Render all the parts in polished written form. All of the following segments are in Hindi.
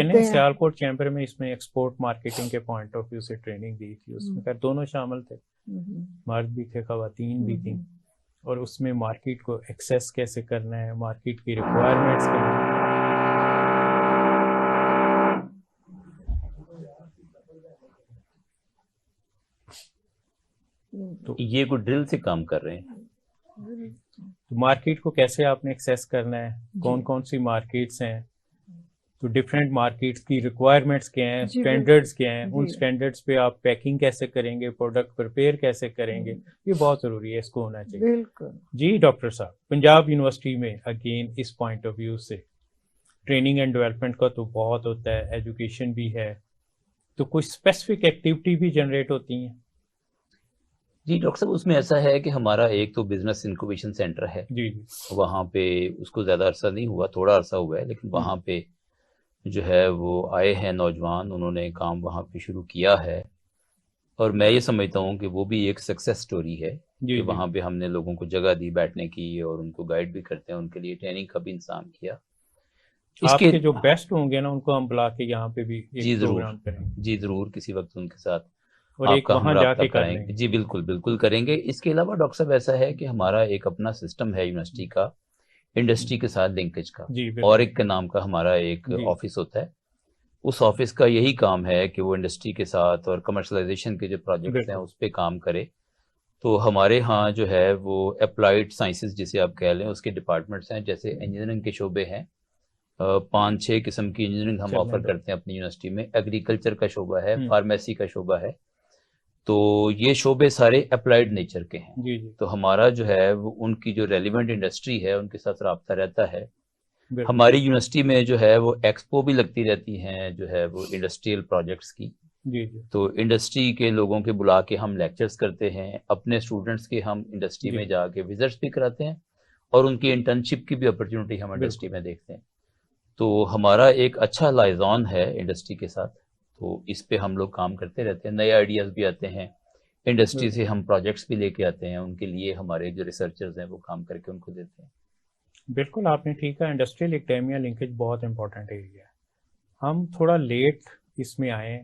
करते हैं। सियालकोट चैम्बर में इसमें एक्सपोर्ट मार्केटिंग के पॉइंट ऑफ व्यू से ट्रेनिंग दी थी, उसमें खैर दोनों शामिल थे, मर्द भी थे खवातीन भी थी, और उसमें मार्केट को एक्सेस कैसे करना है, मार्केट की रिक्वायरमेंट्स क्या है। तो ये कोई ड्रिल से काम कर रहे हैं, तो मार्केट को कैसे आपने एक्सेस करना है, कौन कौन सी मार्केट्स हैं, तो डिफरेंट मार्केट्स की रिक्वायरमेंट्स क्या हैं, स्टैंडर्ड्स क्या हैं, उन स्टैंडर्ड्स पे आप पैकिंग कैसे करेंगे, प्रोडक्ट प्रिपेयर कैसे करेंगे, ये बहुत जरूरी है, इसको होना चाहिए। बिल्कुल जी डॉक्टर साहब, पंजाब यूनिवर्सिटी में अगेन इस पॉइंट ऑफ व्यू से ट्रेनिंग एंड डेवलपमेंट का तो बहुत होता है, एजुकेशन भी है, तो कुछ स्पेसिफिक एक्टिविटी भी जनरेट होती हैं? जी डॉक्टर साहब, उसमें ऐसा है कि हमारा एक तो बिजनेस इंक्यूबेशन सेंटर है जी, वहाँ पे उसको ज़्यादा अरसा नहीं हुआ, थोड़ा अरसा हुआ है, लेकिन वहाँ पे जो है वो आए हैं नौजवान, उन्होंने काम वहाँ पे शुरू किया है, और मैं ये समझता हूँ कि वो भी एक सक्सेस स्टोरी है कि वहाँ पे हमने लोगों को जगह दी बैठने की, और उनको गाइड भी करते हैं, उनके लिए ट्रेनिंग का भी इंतजाम किया। आपके जो बेस्ट होंगे ना उनको हम बुला के यहाँ पे भी एक प्रोग्राम करेंगे। जी जरूर, किसी वक्त उनके साथ और एक वहाँ जाके कराएंगे। जी बिल्कुल बिल्कुल करेंगे। इसके अलावा डॉक्टर साहब ऐसा है कि हमारा एक अपना सिस्टम है यूनिवर्सिटी का, इंडस्ट्री के साथ लिंकेज का, और एक के नाम का हमारा एक ऑफिस होता है। उस ऑफिस का यही काम है कि वो इंडस्ट्री के साथ और कमर्शलाइजेशन के जो प्रोजेक्ट्स हैं उस पर काम करे। तो हमारे यहाँ जो है वो अप्लाइड साइंसेज जिसे आप कह लें उसके डिपार्टमेंट्स हैं, जैसे इंजीनियरिंग के शोबे हैं, 5-6 किस्म की इंजीनियरिंग हम ऑफर करते हैं अपनी यूनिवर्सिटी में। एग्रीकल्चर का शोबा है, फार्मेसी का शोबा है, तो ये शोबे सारे अप्लाइड नेचर के हैं। जी। तो हमारा जो है वो उनकी जो रेलिवेंट इंडस्ट्री है उनके साथ रब्ता रहता है। हमारी यूनिवर्सिटी में जो है वो एक्सपो भी लगती रहती हैं, जो है वो इंडस्ट्रियल प्रोजेक्ट्स की। जी। तो इंडस्ट्री के लोगों के बुला के हम लेक्चर्स करते हैं, अपने स्टूडेंट्स के हम इंडस्ट्री में जाके विजिट्स भी कराते हैं, और उनकी इंटर्नशिप की भी अपॉर्चुनिटी हम इंडस्ट्री में देखते हैं। तो हमारा एक अच्छा लाइजॉन है इंडस्ट्री के साथ, तो इस पे हम लोग काम करते रहते हैं। नए आइडियाज़ भी आते हैं, इंडस्ट्री से हम प्रोजेक्ट्स भी लेके आते हैं, उनके लिए हमारे जो रिसर्चर्स हैं वो काम करके उनको देते हैं। बिल्कुल आपने ठीक है, इंडस्ट्रियल एकेडेमिया लिंकेज बहुत इंपॉर्टेंट एरिया है। हम थोड़ा लेट इसमें आए,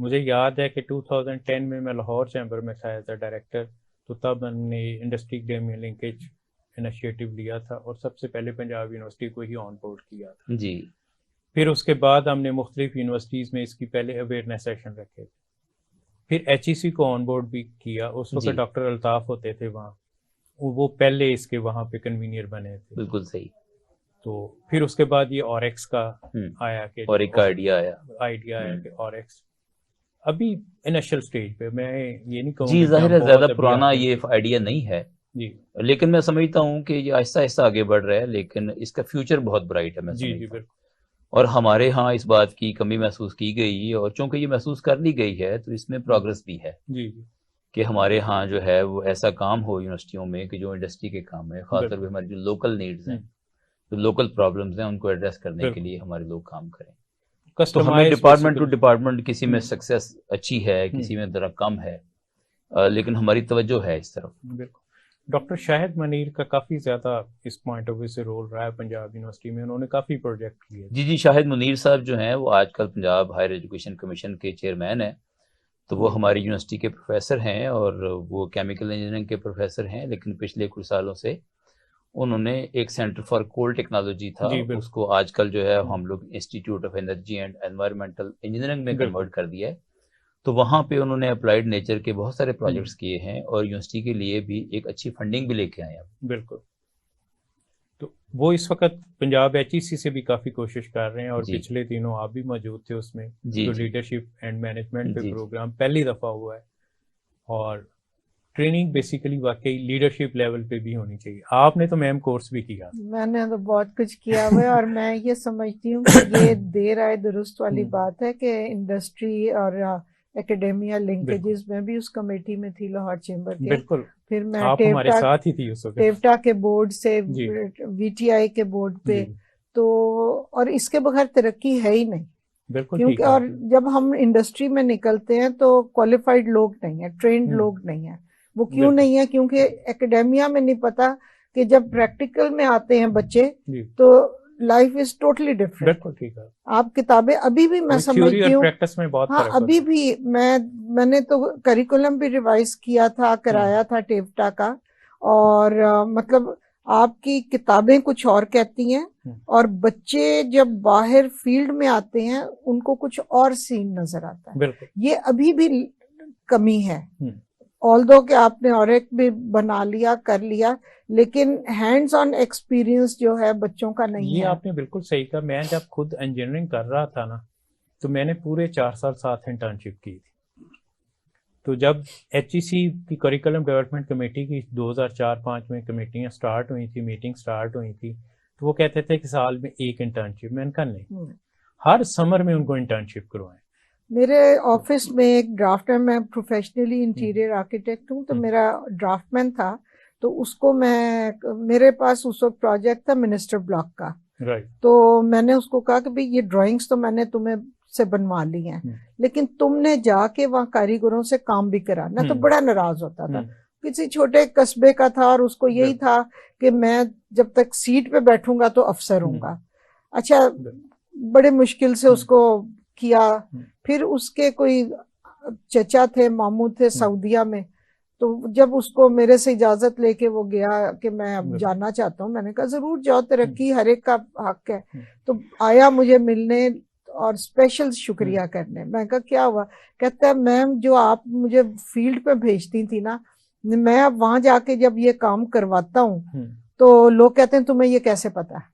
मुझे याद है कि 2010 में मैं लाहौर चैम्बर में था एज अ डायरेक्टर, तो तब हमने इंडस्ट्री एकेडेमिया लिंकेज इनिशिएटिव लिया था और सबसे पहले पंजाब यूनिवर्सिटी को ही ऑन बोर्ड किया था। जी। फिर उसके बाद हमने मुख्तलिफ यूनिवर्सिटीज़ में इसकी पहले अवेयरनेस सेशन रखे थे, फिर HEC को ऑन बोर्ड भी किया। उस वक्त डॉक्टर अल्ताफ होते थे वहाँ, वो पहले इसके वहाँ पे कन्वीनियर बने थे। बिल्कुल सही। तो फिर उसके बाद ये ऑरेक्स का आया कि और एक आइडिया आया कि ऑरेक्स अभी इनिशियल स्टेज पे, मैं ये नहीं कहूँगा जी जाहिर है ज़्यादा पुराना ये आइडिया नहीं है जी, लेकिन मैं समझता हूँ कि ये आहिस्ता आहिस्ता आगे बढ़ रहा है, लेकिन इसका फ्यूचर बहुत ब्राइट है। मैं जी समझता हूँ। बिल्कुल। और हमारे यहाँ इस बात की कमी महसूस की गई, और चूंकि ये महसूस कर ली गई है तो इसमें प्रोग्रेस भी है जी कि हमारे यहाँ जो है वो ऐसा काम हो यूनिवर्सिटियों में कि जो इंडस्ट्री के काम है, खासतौर पर हमारी जो लोकल नीड्स हैं, जो लोकल प्रॉब्लम्स हैं, उनको एड्रेस करने के लिए हमारे लोग काम करें। तो हमें डिपार्टमेंट टू डिपार्टमेंट किसी में सक्सेस अच्छी है, किसी में ज़रा कम है, लेकिन हमारी तवज्जो है इस तरफ। बिल्कुल। डॉक्टर शाहिद मनीर का काफ़ी ज़्यादा इस पॉइंट ऑफ व्यू से रोल रहा है पंजाब यूनिवर्सिटी में, उन्होंने काफ़ी प्रोजेक्ट किए। जी, शाहिद मुनीर साहब जो हैं वो आजकल पंजाब हायर एजुकेशन कमीशन के चेयरमैन हैं। तो वो हमारी यूनिवर्सिटी के प्रोफेसर हैं, और वो केमिकल इंजीनियरिंग के प्रोफेसर हैं, लेकिन पिछले कुछ सालों से उन्होंने एक सेंटर फॉर कोल टेक्नोलॉजी था, उसको आजकल जो है हम लोग institute of energy and environmental engineering में कन्वर्ट कर दिया है। तो वहाँ पे उन्होंने अप्लाइड नेचर के बहुत सारे प्रोजेक्ट्स किए हैं, और यूनिवर्सिटी के लिए भी एक अच्छी फंडिंग भी लेके आए हैं। बिल्कुल। तो वो इस वक्त पंजाब HEC से भी काफ़ी कोशिश कर रहे हैं, और पिछले दिनों आप भी मौजूद थे उसमें, जो लीडरशिप एंड मैनेजमेंट पे प्रोग्राम पहली दफ़ा हुआ है। और ट्रेनिंग बेसिकली वाकई लीडरशिप लेवल पे भी होनी चाहिए। आपने तो मैम कोर्स भी किया। मैंने तो बहुत कुछ किया हुआ है, और मैं ये समझती हूँ कि ये देर आए दुरुस्त वाली बात है कि इंडस्ट्री और एकेडेमिया लिंकेजेस में भी उस कमेटी में थी लाहौर चैम्बर के। बिल्कुल। फिर मैं आप हमारे साथ ही थी उस वक्त, टेप्टा के बोर्ड से VTI के बोर्ड पे। तो और इसके बगैर तरक्की है ही नहीं। बिल्कुल। क्योंकि और जब हम इंडस्ट्री में निकलते हैं तो क्वालिफाइड लोग नहीं है, ट्रेंड लोग नहीं है। वो क्यों नहीं है? क्योंकि एकेडेमिया में नहीं पता कि जब प्रैक्टिकल में आते हैं बच्चे तो लाइफ इज टोटली डिफरेंट। बिल्कुल ठीक है। आप किताबें अभी भी मैं समझती हूँ प्रैक्टिस में बहुत हाँ अभी भी मैंने तो करिकुलम भी रिवाइज किया था, कराया था टेवटा का, और मतलब आपकी किताबें कुछ और कहती हैं और बच्चे जब बाहर फील्ड में आते हैं उनको कुछ और सीन नजर आता है। ये अभी भी कमी है, ऑल्दो कि आपने और एक भी बना लिया कर लिया, लेकिन हैंड्स ऑन एक्सपीरियंस जो है बच्चों का नहीं है। ये आपने बिल्कुल सही कहा। मैं जब खुद इंजीनियरिंग कर रहा था ना, तो मैंने पूरे 4 साल साथ इंटर्नशिप की थी। तो जब HEC की करिकुलम डेवलपमेंट कमेटी की 2004-05 में कमेटियां स्टार्ट हुई थी, मीटिंग स्टार्ट हुई थी, तो वो कहते थे कि साल में एक इंटर्नशिप। मैंने कहा नहीं, हर समर में उनको इंटर्नशिप करवाएं। मेरे ऑफिस में एक ड्राफ्टमैन, मैं प्रोफेशनली इंटीरियर आर्किटेक्ट हूँ, तो मेरा ड्राफ्टमैन था, तो उसको मेरे पास उस वक्त प्रोजेक्ट था मिनिस्टर ब्लॉक का। तो मैंने उसको कहा कि भाई ये ड्राइंग्स तो मैंने तुम्हें से बनवा ली हैं, लेकिन तुमने जाके वहाँ कारीगरों से काम भी कराना। तो बड़ा नाराज होता था, किसी छोटे कस्बे का था और उसको यही था कि मैं जब तक सीट पे बैठूंगा तो अफसर हूंगा। अच्छा, बड़े मुश्किल से उसको किया। फिर उसके कोई चचा थे, मामू थे सऊदीया में, तो जब उसको मेरे से इजाजत लेके वो गया कि मैं अब जाना चाहता हूँ, मैंने कहा जरूर जाओ, तरक्की हर एक का हक है। तो आया मुझे मिलने और स्पेशल शुक्रिया करने। मैं कहा क्या हुआ? कहता है मैम जो आप मुझे फील्ड पे भेजती थी ना, मैं अब वहां जाके जब ये काम करवाता हूँ तो लोग कहते हैं तुम्हें ये कैसे पता है।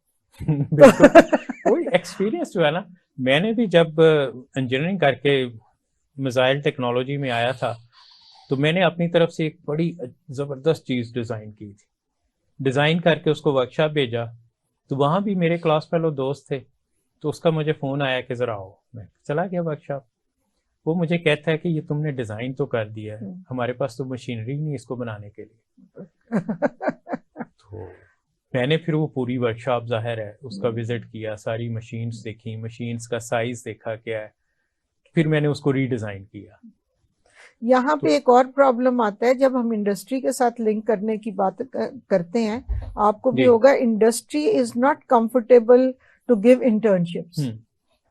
कोई एक्सपीरियंस जो है ना, मैंने भी जब इंजीनियरिंग करके मिसाइल टेक्नोलॉजी में आया था, तो मैंने अपनी तरफ से एक बड़ी जबरदस्त चीज डिजाइन की थी। डिजाइन करके उसको वर्कशॉप भेजा, तो वहां भी मेरे क्लास फेलो दोस्त थे, तो उसका मुझे फोन आया कि जरा आओ। मैं चला गया वर्कशॉप। वो मुझे कहता है कि ये तुमने डिजाइन तो कर दिया है, हमारे पास तो मशीनरी नहीं इसको बनाने के लिए। तो मैंने फिर वो पूरी वर्कशॉप जाहिर है उसका विजिट किया, सारी मशीन्स देखी, मशीन्स का साइज देखा क्या है, फिर मैंने उसको रीडिजाइन किया। यहाँ पे एक और प्रॉब्लम आता है जब हम इंडस्ट्री के साथ लिंक करने की बात करते हैं, आपको भी होगा, industry is not comfortable to give internships.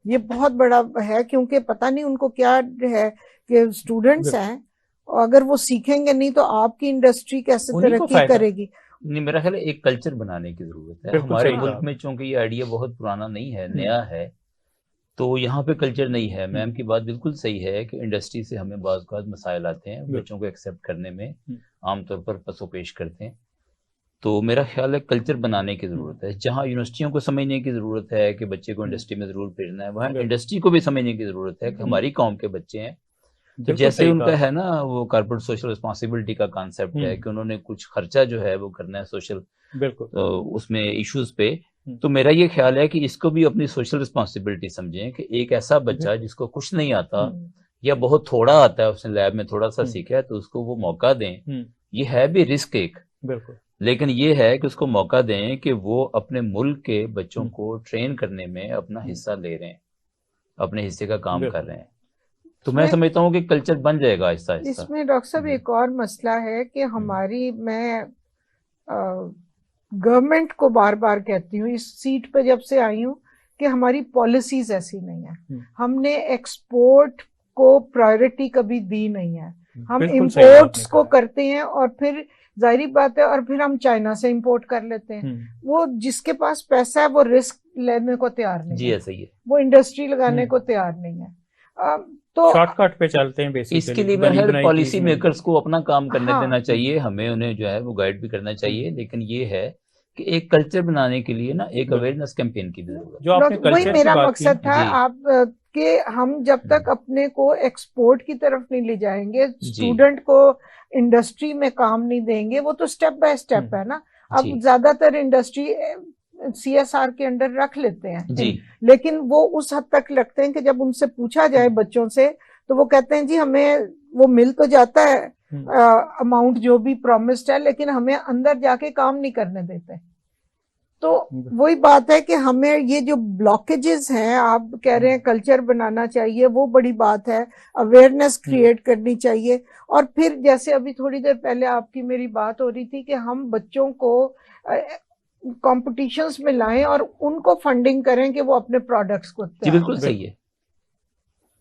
ये बहुत बड़ा है, क्योंकि पता नहीं उनको क्या है कि स्टूडेंट्स हैं, और अगर वो सीखेंगे नहीं तो आपकी इंडस्ट्री कैसे तरक्की करेगी। नहीं, मेरा ख्याल है एक कल्चर बनाने की जरूरत है हमारे मुल्क में, चूंकि ये आइडिया बहुत पुराना नहीं है, नया है, तो यहाँ पे कल्चर नहीं है। मैम की बात बिल्कुल सही है कि इंडस्ट्री से हमें बाज़ मसाइल आते हैं, बच्चों को एक्सेप्ट करने में आमतौर पर पसोपेश करते हैं। तो मेरा ख्याल है कल्चर बनाने की ज़रूरत है। जहाँ यूनिवर्सिटियों को समझने की ज़रूरत है कि बच्चे को इंडस्ट्री में ज़रूर भेजना है, वहाँ इंडस्ट्री को भी समझने की ज़रूरत है कि हमारी कौम के बच्चे हैं। तो जैसे उनका है ना वो कॉर्पोरेट सोशल रिस्पॉन्सिबिलिटी का कॉन्सेप्ट है कि उन्होंने कुछ खर्चा जो है वो करना है सोशल, तो उसमें इश्यूज पे, तो मेरा ये ख्याल है कि इसको भी अपनी सोशल रिस्पॉन्सिबिलिटी समझें कि एक ऐसा बच्चा जिसको कुछ नहीं आता या बहुत थोड़ा आता है, उसने लैब में थोड़ा सा सीखा है, तो उसको वो मौका दें। ये है भी रिस्क एक, लेकिन ये है कि उसको मौका दें कि वो अपने मुल्क के बच्चों को ट्रेन करने में अपना हिस्सा ले रहे हैं, अपने हिस्से का काम कर रहे हैं। तो मैं समझता हूँ कि कल्चर बन जाएगा आहिस्ता आहिस्ता। इसमें डॉक्टर साहब एक और मसला है कि हमारी, मैं गवर्नमेंट को बार बार कहती हूँ इस सीट पे जब से आई हूँ कि हमारी पॉलिसीज ऐसी नहीं है। हमने एक्सपोर्ट को प्रायोरिटी कभी दी नहीं है। हम इंपोर्ट्स को करते हैं और फिर जाहिर बात है, और फिर हम चाइना से इंपोर्ट कर लेते हैं। वो जिसके पास पैसा है वो रिस्क लेने को तैयार नहीं जी है, सही है, वो इंडस्ट्री लगाने को तैयार नहीं है। तो शॉर्टकट पे चलते हैं बेसिकली। इसके लिए मैं पॉलिसी मेकर्स को अपना काम करने देना चाहिए, हमें उन्हें जो है वो गाइड भी करना चाहिए, लेकिन ये है कि एक कल्चर बनाने के लिए ना एक अवेयरनेस कैंपेन की जरूरत है। जो आपने कल्चर वही मेरा मकसद था आप कि हम जब तक अपने को एक्सपोर्ट की तरफ नहीं ले जाएंगे, स्टूडेंट को इंडस्ट्री में काम नहीं देंगे, वो तो स्टेप बाय स्टेप है ना। अब ज्यादातर इंडस्ट्री CSR के अंडर रख लेते हैं, लेकिन वो उस हद तक रखते हैं कि जब उनसे पूछा जाए बच्चों से तो वो कहते हैं जी हमें वो मिल तो जाता है अमाउंट जो भी प्रॉमिस्ड है, लेकिन हमें अंदर जाके काम नहीं करने देते। तो वही बात है कि हमें ये जो ब्लॉकेजेस हैं, आप कह रहे हैं कल्चर बनाना चाहिए, वो बड़ी बात है, अवेयरनेस क्रिएट करनी चाहिए। और फिर जैसे अभी थोड़ी देर पहले आपकी मेरी बात हो रही थी कि हम बच्चों को कॉम्पिटिशन्स में लाएं और उनको फंडिंग करें कि वो अपने प्रोडक्ट्स को जी बिल्कुल सही है।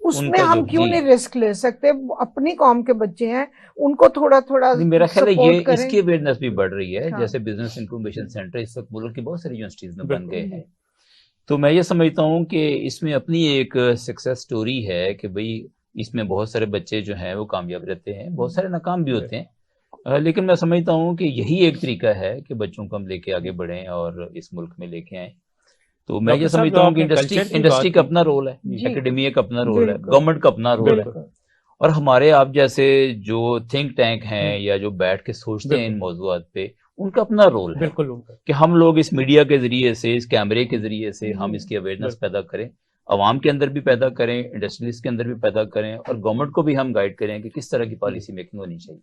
उसमें हम क्यों नहीं रिस्क ले सकते? अपनी कौम के बच्चे हैं, उनको थोड़ा थोड़ा मेरा ख्याल है ये इसकी अवेयरनेस भी बढ़ रही है। हाँ। जैसे बिजनेस इंक्यूबेशन सेंटर इस वक्त मुल्क की बहुत सारी यूनिवर्सिटीज में बन गए हैं। तो मैं ये समझता हूँ कि इसमें अपनी एक सक्सेस स्टोरी है कि भाई इसमें बहुत सारे बच्चे जो हैं वो कामयाब रहते हैं, बहुत सारे नाकाम भी होते हैं, लेकिन मैं समझता हूँ कि यही एक तरीका है कि बच्चों को हम लेके आगे बढ़ें और इस मुल्क में लेके आएं। तो मैं ये समझता हूँ कि इंडस्ट्री का अपना रोल है, एकेडमिया का अपना रोल है, गवर्नमेंट का अपना रोल है, और हमारे आप जैसे जो थिंक टैंक हैं या जो बैठ के सोचते हैं इन मौजूआत पे, उनका अपना रोल है कि हम लोग इस मीडिया के जरिए से, इस कैमरे के जरिए से हम इसकी अवेयरनेस पैदा करें, अवाम के अंदर भी पैदा करें, इंडस्ट्रीज के अंदर भी पैदा करें, और गवर्नमेंट को भी हम गाइड करें कि किस तरह की पॉलिसी मेकिंग होनी चाहिए।